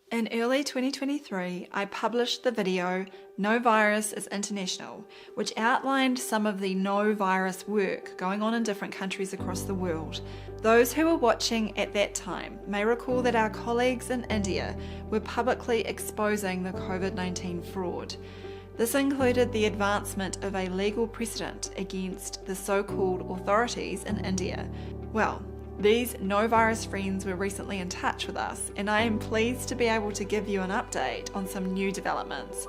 In early 2023, I published the video No Virus is International, which outlined some of the no virus work going on in different countries across the world. Those who were watching at that time may recall that our colleagues in India were publicly exposing the COVID-19 fraud. This included the advancement of a legal precedent against the so-called authorities in India. Well, these no-virus friends were recently in touch with us, and I am pleased to be able to give you an update on some new developments.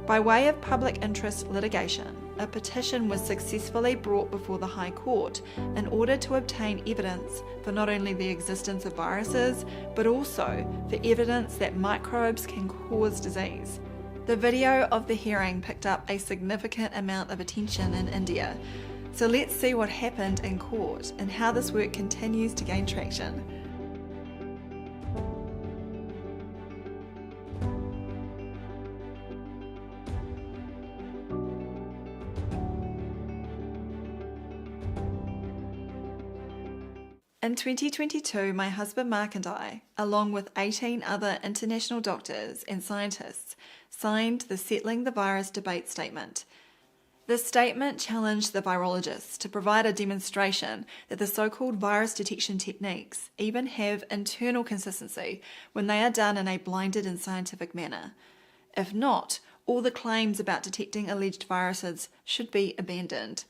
By way of public interest litigation, a petition was successfully brought before the High Court in order to obtain evidence for not only the existence of viruses, but also for evidence that microbes can cause disease. The video of the hearing picked up a significant amount of attention in India. So let's see what happened in court and how this work continues to gain traction. In 2022, my husband Mark and I, along with 18 other international doctors and scientists, signed the Settling the Virus debate statement. The statement challenged the virologists to provide a demonstration that the so-called virus detection techniques even have internal consistency when they are done in a blinded and scientific manner. If not, all the claims about detecting alleged viruses should be abandoned.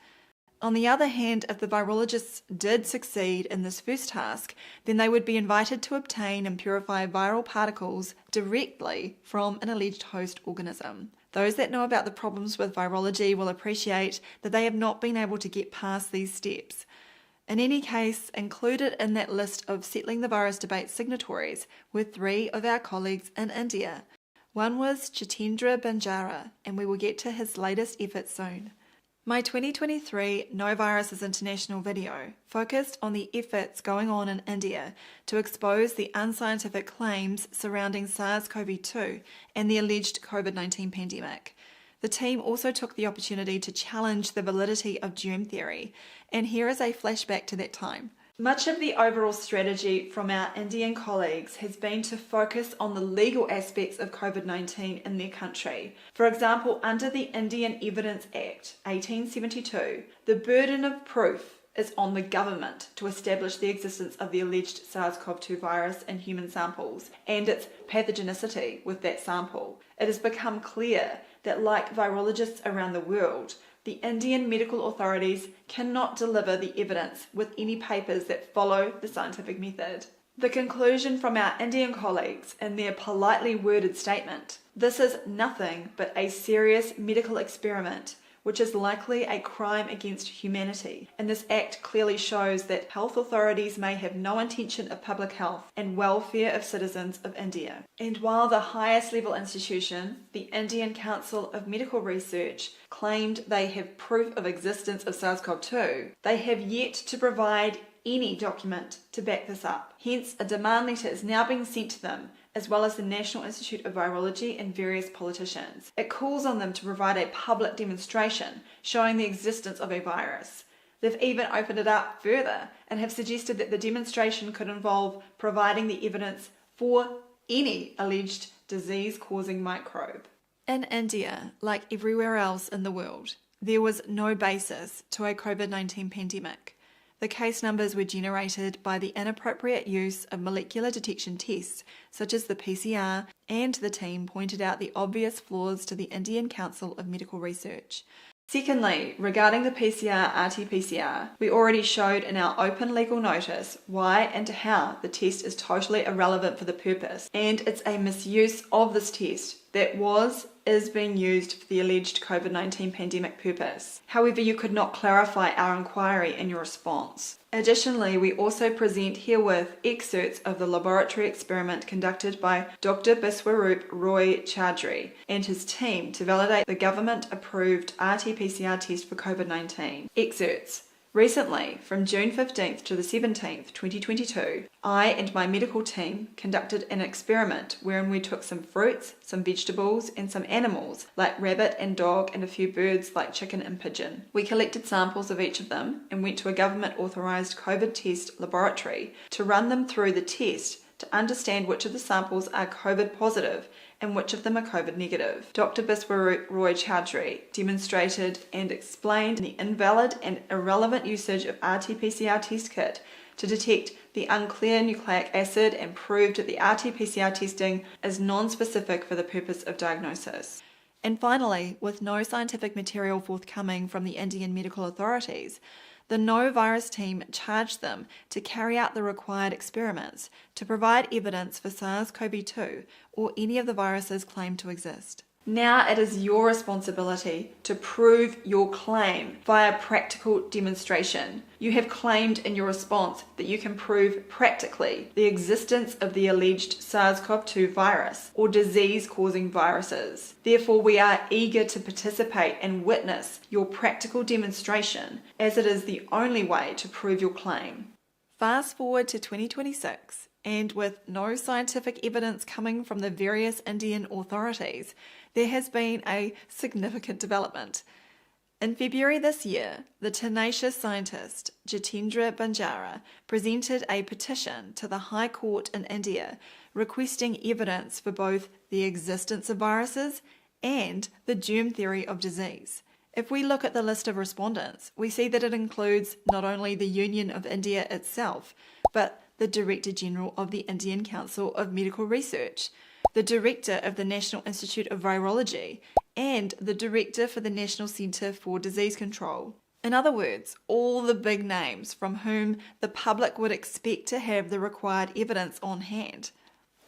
On the other hand, if the virologists did succeed in this first task, then they would be invited to obtain and purify viral particles directly from an alleged host organism. Those that know about the problems with virology will appreciate that they have not been able to get past these steps. In any case, included in that list of Settling the Virus debate signatories were 3 of our colleagues in India. One was Jitendra Banjara, and we will get to his latest efforts soon. My 2023 No Virus is International video focused on the efforts going on in India to expose the unscientific claims surrounding SARS-CoV-2 and the alleged COVID-19 pandemic. The team also took the opportunity to challenge the validity of germ theory, and here is a flashback to that time. Much of the overall strategy from our Indian colleagues has been to focus on the legal aspects of COVID-19 in their country. For example, under the Indian Evidence Act 1872, the burden of proof is on the government to establish the existence of the alleged SARS-CoV-2 virus in human samples and its pathogenicity with that sample. It has become clear that, like virologists around the world, the Indian medical authorities cannot deliver the evidence with any papers that follow the scientific method. The conclusion from our Indian colleagues in their politely worded statement: this is nothing but a serious medical experiment which is likely a crime against humanity, and this act clearly shows that health authorities may have no intention of public health and welfare of citizens of India. And while the highest level institution, the Indian Council of Medical Research, claimed they have proof of existence of SARS-CoV-2, they have yet to provide any document to back this up. Hence, a demand letter is now being sent to them, as well as the National Institute of Virology and various politicians. It calls on them to provide a public demonstration showing the existence of a virus. They've even opened it up further and have suggested that the demonstration could involve providing the evidence for any alleged disease-causing microbe. In India, like everywhere else in the world, there was no basis to a COVID-19 pandemic. The case numbers were generated by the inappropriate use of molecular detection tests, such as the PCR, and the team pointed out the obvious flaws to the Indian Council of Medical Research. Secondly, regarding the PCR-RT-PCR, we already showed in our open legal notice why and how the test is totally irrelevant for the purpose, and it's a misuse of this test that is being used for the alleged COVID-19 pandemic purpose. However, you could not clarify our inquiry in your response. Additionally, we also present herewith excerpts of the laboratory experiment conducted by Dr. Biswaroop Roy Chaudhary and his team to validate the government-approved RT-PCR test for COVID-19. Excerpts. Recently, from June 15th to the 17th, 2022, I and my medical team conducted an experiment wherein we took some fruits, some vegetables, and some animals like rabbit and dog and a few birds like chicken and pigeon. We collected samples of each of them and went to a government-authorised COVID test laboratory to run them through the test to understand which of the samples are COVID positive and which of them are COVID negative. Dr. Biswa Roy Chowdhury demonstrated and explained the invalid and irrelevant usage of RT-PCR test kit to detect the unclear nucleic acid and proved that the RT-PCR testing is non-specific for the purpose of diagnosis. And finally, with no scientific material forthcoming from the Indian medical authorities, the No Virus team charged them to carry out the required experiments to provide evidence for SARS-CoV-2 or any of the viruses claimed to exist. Now it is your responsibility to prove your claim via practical demonstration. You have claimed in your response that you can prove practically the existence of the alleged SARS-CoV-2 virus or disease-causing viruses. Therefore, we are eager to participate and witness your practical demonstration, as it is the only way to prove your claim. Fast forward to 2026, and with no scientific evidence coming from the various Indian authorities, there has been a significant development. In February this year, the tenacious scientist Jitendra Banjara presented a petition to the High Court in India requesting evidence for both the existence of viruses and the germ theory of disease. If we look at the list of respondents, we see that it includes not only the Union of India itself, but the Director General of the Indian Council of Medical Research, the Director of the National Institute of Virology, and the Director for the National Centre for Disease Control. In other words, all the big names from whom the public would expect to have the required evidence on hand.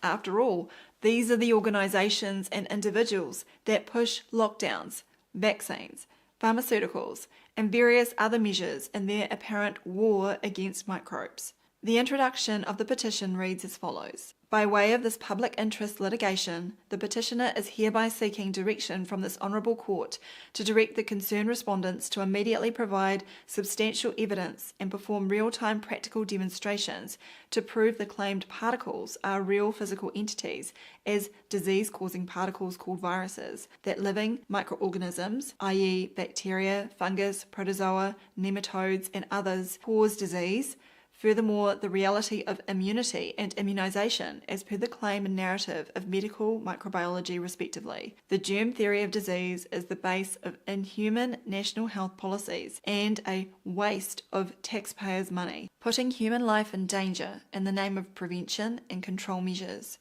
After all, these are the organisations and individuals that push lockdowns, vaccines, pharmaceuticals, and various other measures in their apparent war against microbes. The introduction of the petition reads as follows. By way of this public interest litigation, the petitioner is hereby seeking direction from this Honourable Court to direct the concerned respondents to immediately provide substantial evidence and perform real-time practical demonstrations to prove the claimed particles are real physical entities as disease-causing particles called viruses that living microorganisms, i.e. bacteria, fungus, protozoa, nematodes and others, cause disease. Furthermore, the reality of immunity and immunisation as per the claim and narrative of medical microbiology respectively. The germ theory of disease is the base of inhuman national health policies and a waste of taxpayers' money, putting human life in danger in the name of prevention and control measures.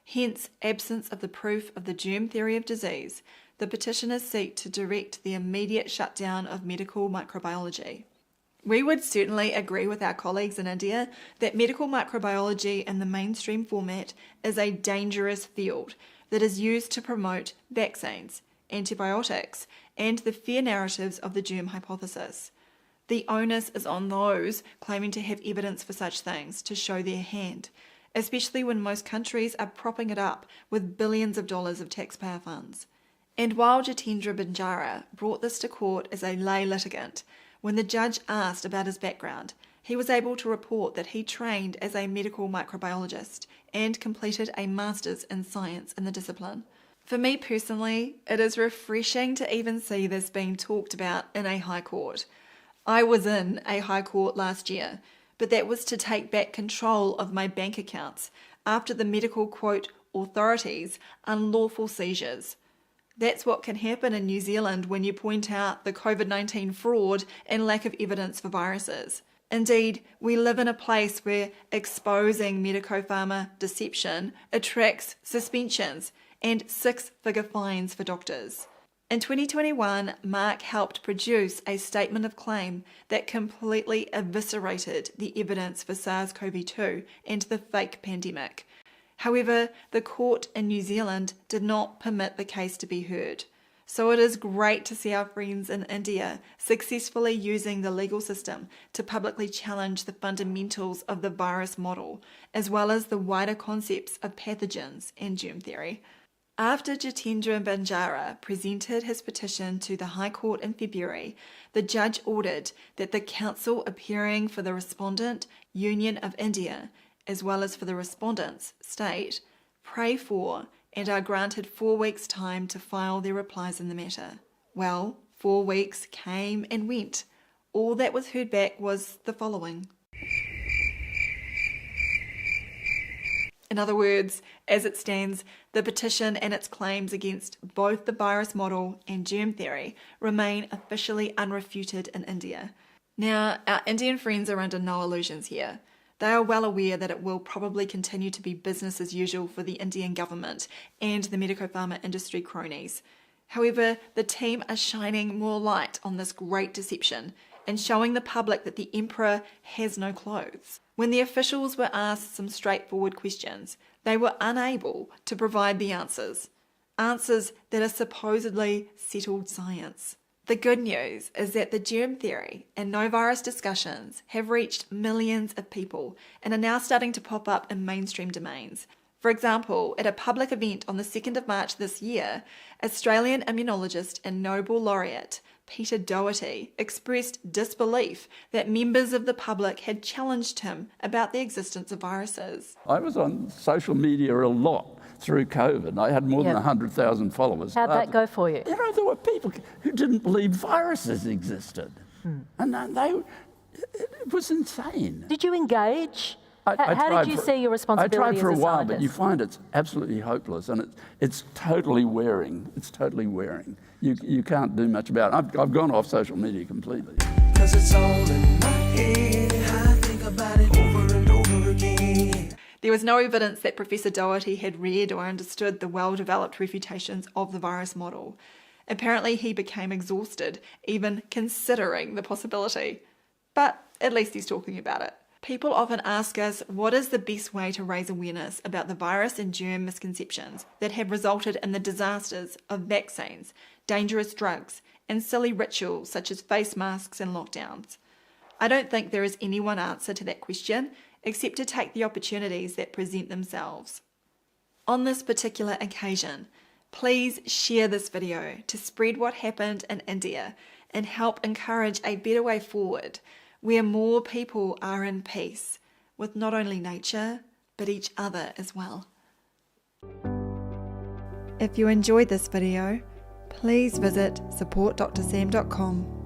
Hence, absence of the proof of the germ theory of disease, the petitioners seek to direct the immediate shutdown of medical microbiology. We would certainly agree with our colleagues in India that medical microbiology in the mainstream format is a dangerous field that is used to promote vaccines, antibiotics, and the fair narratives of the germ hypothesis. The onus is on those claiming to have evidence for such things to show their hand, especially when most countries are propping it up with billions of dollars of taxpayer funds. And while Jitendra Banjara brought this to court as a lay litigant, when the judge asked about his background, he was able to report that he trained as a medical microbiologist and completed a master's in science in the discipline. For me personally, it is refreshing to even see this being talked about in a high court. I was in a high court last year, but that was to take back control of my bank accounts after the medical, quote, authorities' unlawful seizures. That's what can happen in New Zealand when you point out the COVID-19 fraud and lack of evidence for viruses. Indeed, we live in a place where exposing medico-pharma deception attracts suspensions and six-figure fines for doctors. In 2021, Mark helped produce a statement of claim that completely eviscerated the evidence for SARS-CoV-2 and the fake pandemic. However, the court in New Zealand did not permit the case to be heard. So it is great to see our friends in India successfully using the legal system to publicly challenge the fundamentals of the virus model, as well as the wider concepts of pathogens and germ theory. After Jitendra Banjara presented his petition to the High Court in February, the judge ordered that the counsel appearing for the respondent, Union of India, as well as for the respondents, state, pray for and are granted 4 weeks' time to file their replies in the matter. Well, 4 weeks came and went. All that was heard back was the following. In other words, as it stands, the petition and its claims against both the virus model and germ theory remain officially unrefuted in India. Now, our Indian friends are under no illusions here. They are well aware that it will probably continue to be business as usual for the Indian government and the medico-pharma industry cronies. However, the team are shining more light on this great deception and showing the public that the emperor has no clothes. When the officials were asked some straightforward questions, they were unable to provide the answers that are supposedly settled science. The good news is that the germ theory and no virus discussions have reached millions of people and are now starting to pop up in mainstream domains. For example, at a public event on the 2nd of March this year, Australian immunologist and Nobel laureate Peter Doherty expressed disbelief that members of the public had challenged him about the existence of viruses. I was on social media a lot through COVID. I had more than 100,000 followers. How'd that go for you? You know, there were people who didn't believe viruses existed. And it was insane. Did you engage? How did you see your responsibility as a I tried for a while, scientist? but you find it's absolutely hopeless, and it's totally wearing. It's totally wearing. You can't do much about it. I've gone off social media completely. 'Cause it's all in my head. I think about it over and over again. There was no evidence that Professor Doherty had read or understood the well-developed refutations of the virus model. Apparently he became exhausted, even considering the possibility. But at least he's talking about it. People often ask us what is the best way to raise awareness about the virus and germ misconceptions that have resulted in the disasters of vaccines, dangerous drugs, and silly rituals such as face masks and lockdowns. I don't think there is any one answer to that question, except to take the opportunities that present themselves. On this particular occasion, please share this video to spread what happened in India and help encourage a better way forward where more people are in peace with not only nature, but each other as well. If you enjoyed this video, please visit supportdrsam.com.